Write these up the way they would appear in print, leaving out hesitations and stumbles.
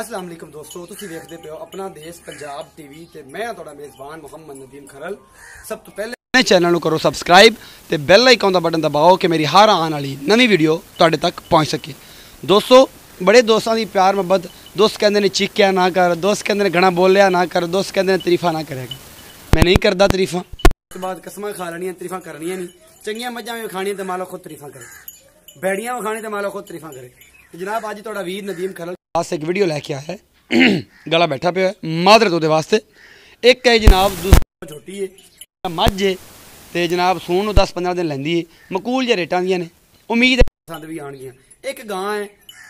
अस्सलाम वालेकुम दोस्तों, तुसीं देखदे पे हो अपना देश पंजाब टीवी ते मैं तुहाडा मेज़बान मोहम्मद नदीम खरल। सब तो पहले चैनल करो सबसक्राइब ते बैल आइकन का बटन दबाओ कि मेरी हर आने वाली नवी वीडियो तुहाडे तक पहुँच सके। दोस्तों, बड़े दोस्तों की प्यार मोहब्बत, दोस्त कहते हैं चीकिया ना कर, दोस्त कहते हैं घना बोलिया ना कर, दोस्त कहते हैं तरीफा ना करेगा। मैं नहीं करता तरीफा, उसके बाद कसम खा लैनियां, तरीफा करनियां नहीं। चंगियां मझां भी खानियां तो मालो खुद तरीफा करे, बैड़ियां भी खानी तो मालो खुद तरीफा करे। तो जनाब अज तुहाडा वीर नदीम खरल वास्ते एक वीडियो लैके आया है। गला बैठा पे मादरत उहदे वास्ते एक है जनाब, दूसरी छोटी है मझ है तो जनाब सून 10-15 दिन लैंदी है। मकूल जे रेटां दियां ने, उम्मीद है पसंद भी आउणगियां। एक गां है,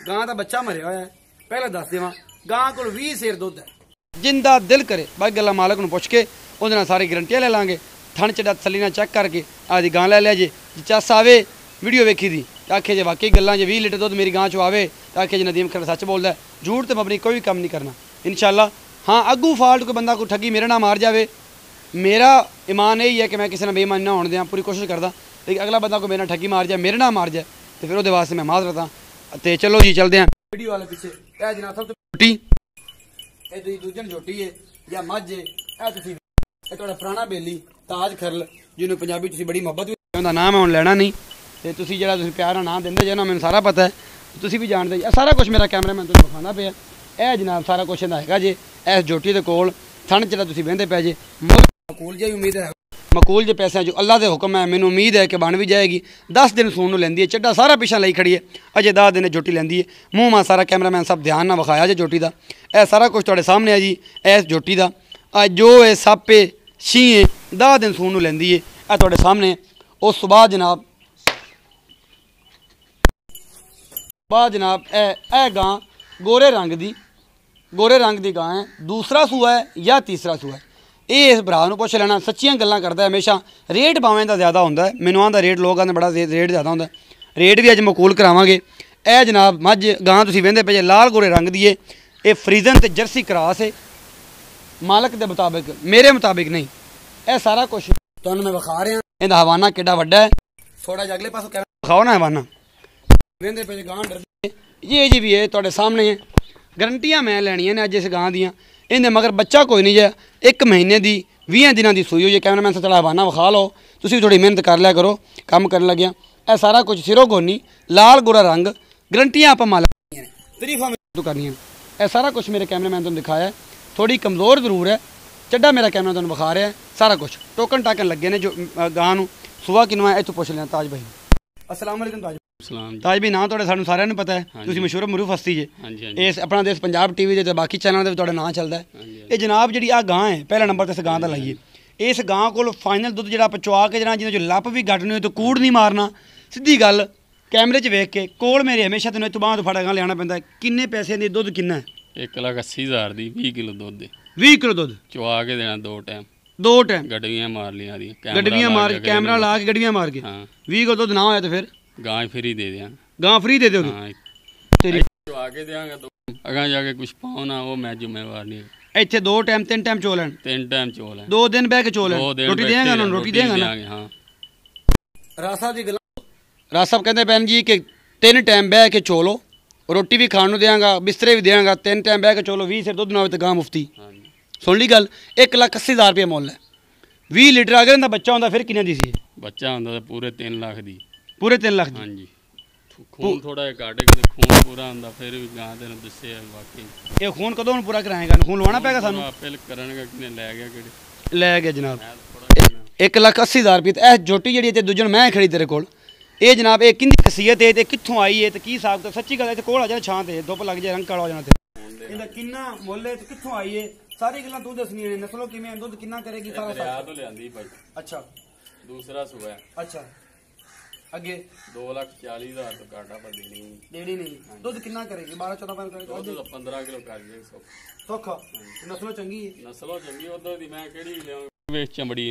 गां का बच्चा मरिया होया है। पहले दस देवां, गां कोल 20 सेर दुध है। जिंदा दिल करे बाकी गल्लां मालक नूं पुछ के उहदे नाल सारी गारंटियां ले लांगे। थण चढ़ा तसल्ली नाल चैक करके आदि गां लै लिया जे चस आवे वीडियो वेखी दी आखे जे वाकई गल्लां जे 20 लीटर दुध मेरी गां चो आवे तो आखे जे नदीम खरल सच बोलदा है। झूठ तो अपनी कोई भी कम नहीं करना इंशाअल्लाह। हाँ, अगू फाल्ट कोई बंदा कोई ठगी मेरे ना मार जाए, मेरा ईमान यही है कि मैं किसी ने बेईमान ना होने दें, पूरी कोशिश करदा। लेकिन अगला बंदा को मेरा ठगी मार जाए, मेरे ना मार जाए तो फिर वो वास्ते मैं माजरत हाँ। तो चलो जी चलते हैं वीडियो वाले पीछे। यह जनाब सब तो छोटी दूजन छोटी है या मझ है। यह थोड़ा पुराना बेली ताज खरल जिन्होंने पंजाबी तुसीं बड़ी मुहब्बत भी, उनका नाम है लैना नहीं तो तुसीं जिहड़ा तुसीं प्यार नाल नाम दिंदे जे ना, मैनूं सारा पता है, तुसीं भी जानते जी। सारा कुछ मेरा कैमरामैन तुहानूं विखांदा पिया। यह जनाब सारा कुछ इहदा हैगा जे। इस जोटी दे कोल थण जिहड़ा तुसीं वेंदे पै जे मकूल जी उम्मीद है, मकूल जे पैसे जो अल्लाह के हुक्म है, मैनूं उम्मीद है कि बन भी जाएगी। 10 दिन सून लैंदी है, चड्डा सारा पिछा लई खड़ी है, अजे 10 दिन जोटी लैंदी है। मूँह मां सारा कैमरामैन सब ध्यान ना विखाया जे जोटी का। यह सारा कुछ तुहाडे सामने है जी। इस जोटी का जो है सप है छी है 10 दिन सून लैंदी है, यह तुहाडे सामने। उस बाद जनाब ए गां गोरे रंग दी गां है। दूसरा सूआ है या तीसरा सूआ है, ये इस भरा नूं पुछ लेना। सच्चियां गल्लां करदा है हमेशा। रेट भावें दा ज़्यादा होंदा है, मैनूं आंदा रेट लोग आंदे बड़ा रेट ज़्यादा होंदा है। रेट भी अज मकूल करावांगे। यह जनाब मझ गां तुसीं वेंदे पे जे लाल गोरे रंग दी है। ये फ्रीजन ते जर्सी क्रॉस है, मालक के मुताबिक, मेरे मुताबिक नहीं। यह सारा कुछ तुहानूं मैं विखा रहा। इहदा हवाना किड्डा वड्डा है, थोड़ा जिहा अगले पासों विखाओ ना हवाना। वेंदे पे गां डरदी ये जी भी है तुहाडे सामने है। गारंटियां मैं लैनियां ने अज इस गां दियां। इहदे मगर बच्चा कोई नहीं है, 1 महीने की 20 दिनों की सूई हुई है। कैमरामैन से थोड़ा हवाना विखा लो, तुसीं भी थोड़ी मेहनत कर लिया करो, काम करन लग्या। यह सारा कुछ सिरों गोनी लाल गोरा रंग, गारंटियां आपां मालक तरीफां करनियां। यह सारा कुछ मेरे कैमरामैन तुहानूं दिखाया है। थोड़ी कमज़ोर जरूर है, चड्डा मेरा कैमरा तुहानूं विखा रहा है। सारा कुछ टोकन टाकन लगे ने। जो गां नूं सुबह किनवा इत्थों पुछ लिया ताज भाई। अस्सलाम वालेकुम ताज भाई। नाम तुहाडा सानूं सारिਆਂ ਨੂੰ पता है, तुसीं मशहूर मरूफ हस्ती जे। इस अपना देश पंजाब टीवी के बाकी चैनल के तुहाडा नाम चलदा है। ये जनाब जी आ गां है, पहला नंबर तो इस गां का लाइए। इस गां को फाइनल दुध जो चवा के जना जिन्हें जो लप भी गट नहीं हो तो कूड़ नहीं मारना। सीधी गल कैमरे च वेख के कोल मेरे हमेशा तेन इतों बांह फड़ा गां लिया पैंदा। किन्ने पैसे दी दुध किन्ना है? 1,80,000 दी 20 किलो दुध। 20 किलो दुध चवा के देना 2 टाइम गड्डियां मार लिया दी, गड्डियां मार के कैमरा ला के गड्डियां मार के। हाँ 20 किलो दुध ना होया तो फिर गां फ्री दे दें। गां फ्री दे दोगे? हाँ तेरी चवा के देंगे तो अगर जाके कुछ पाओ ना, वो मैं जिम्मेवार नहीं। ਇੱਥੇ 2 टाइम 3 टाइम चोल हैं? 3 टाइम चोल हैं। 2 दिन बह के चोल हैं। रोटी देंगा ना? रोटी देंगा ना? हाँ। रासा दी गल्लां, रासा कहते भैन जी कि 3 टाइम बह के चोलो, रोटी भी खाण नूं देंगा, बिस्तरे भी देंगा। 3 टाइम बह के चोलो, 20 सेर दुध ना हो तो गां मुफ्ती। सुन ली गल। 1,80,000 रुपये मुल है। 20 लीटर अगर इनका बच्चा होंदा फिर किन्ने दी सी? बच्चा होंदा तो पूरे 3 लाख दी। पूरे 3 लाख दी? हाँ जी। खून थोड़ा घट है, खून पूरा होंदा फिर भी गां तेन दस्से वाकई। ये खून कदों पूरा कराएगा? खून लवाना पेगा सानूं? आपे करनगा, किने लै गया किहड़े लै गया जनाब। 1,80,000 रुपये। तो यह जोटी जी दूजन मैं खड़ी तेरे कोल, ये जनाब ये किंदी खसीयत है, कित्थों आई है, तो की हिसाब? तो सच्ची गल है, कोल आ जाए छां ते धुप लग जाए, रंग काला हो जाना। इहदा किन्ना मुੱਲ है, कित्थों आई है, सारी गल्लां तू दसनियां ने। नस्लों किवें, दुध किन्ना करेगी, सारा दरिया तो लियांदी भाई। अच्छा, दूसरा सूआ है। अच्छा, अगे 2,40,000 तो घाटा पर देनी नहीं। दुध किन्ना करेगी? 12-14 दुध तो 15 किलो कर गए सौखा। नस्लों चंगी है? नस्लों चंगी। उधर दी मैं केड़ी लियां वे चमड़ी।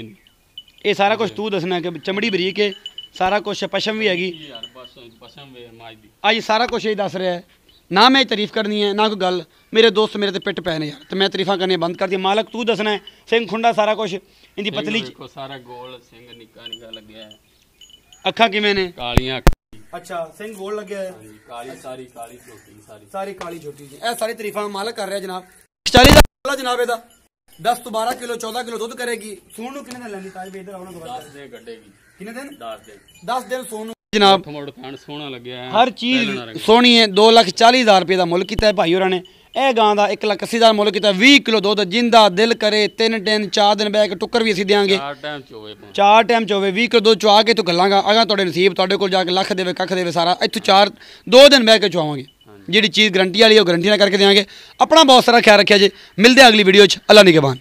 ये सारा कुछ तू दसना कि चमड़ी बरीक है, सारा कुछ पशम भी हैगी। पशम वे माज दी अज सारा कुछ यही दस रहा है। ना मैं तारीफ करनी है ना कोई गल। मेरे दोस्त मेरे ते पिट पै ने यार, तो मैं तारीफा करनी बंद कर दी। मालक तू दसना है। सिंह खुंडा सारा कुछ इनकी पतली सारा गोल सिंह निक्का निक्का लग्या है। अखा किवें ने? कालियां ਅੱਛਾ ਸਿੰਘ ਗੋਲ ਲੱਗਿਆ ਹੈ ਹਾਂਜੀ ਕਾਲੀ ਸਾਰੀ ਕਾਲੀ ਝੋਟੀ ਸਾਰੀ ਕਾਲੀ ਝੋਟੀ ਜੀ। ਇਹ ਸਾਰੀ ਤਾਰੀਫਾਂ ਮਾਲਕ ਕਰ ਰਿਹਾ ਜਨਾਬ। 40 ਦਾ ਜਨਾਬ ਇਹਦਾ 10 ਤੋਂ 12 ਕਿਲੋ 14 ਕਿਲੋ ਦੁੱਧ ਕਰੇਗੀ। ਸੂਣ ਨੂੰ ਕਿੰਨੇ ਦਿਨ ਲੈਂਦੀ ਤਾਜ ਬੇਦਰ ਆਉਣਾ ਤੋਂ 10 ਦੇ ਗੱਡੇਗੀ। ਕਿੰਨੇ ਦਿਨ? 10 ਦਿਨ ਸੂਣ ਨੂੰ ਜਨਾਬ। ਮੋੜ ਖਾਣ ਸੋਹਣਾ ਲੱਗਿਆ ਹਰ ਚੀਜ਼ ਸੋਹਣੀ ਹੈ। 2,40,000 ਰੁਪਏ ਦਾ ਮੁੱਲ ਕੀਤਾ ਹੈ ਭਾਈ ਹੋਰਾਂ ਨੇ। ਇਹ ਗਾਂ ਦਾ 1,80,000 ਦਾ ਮੁੱਲ ਕੀਤਾ। 20 ਕਿਲੋ ਦੁੱਧ ਜਿੰਦਾ ਦਿਲ ਕਰੇ 3 ਦਿਨ 4 ਦਿਨ ਬੈ ਕੇ ਟੁੱਕਰ ਵੀ ਅਸੀਂ ਦੇਾਂਗੇ। 4 ਟਾਈਮ ਚ ਹੋਵੇ 20 ਕਿਲੋ ਦੁੱਧ ਚਵਾ ਕੇ ਤੂੰ ਗੱਲਾਂਗਾ ਅਗਾ ਤੁਹਾਡੇ ਨਸੀਬ ਤੁਹਾਡੇ ਕੋਲ ਜਾ ਕੇ ਲੱਖ ਦੇਵੇ ਕੱਖ ਦੇਵੇ ਸਾਰਾ ਇੱਥੋਂ 2 ਦਿਨ ਬਹਿ ਕੇ ਚਵਾਵਾਂਗੇ। ਜਿਹੜੀ ਚੀਜ਼ ਗਰੰਟੀ ਵਾਲੀ ਉਹ ਗਰੰਟੀ ਨਾਲ ਕਰਕੇ ਦੇਵਾਂਗੇ। ਆਪਣਾ ਬਹੁਤ ਸਾਰਾ ਖਿਆਲ ਰੱਖਿਆ ਜੇ। ਮਿਲਦੇ ਅਗਲੀ ਵੀਡੀਓ 'ਚ। ਅੱਲਾ ਨਿਗਹਿਬਾਨ।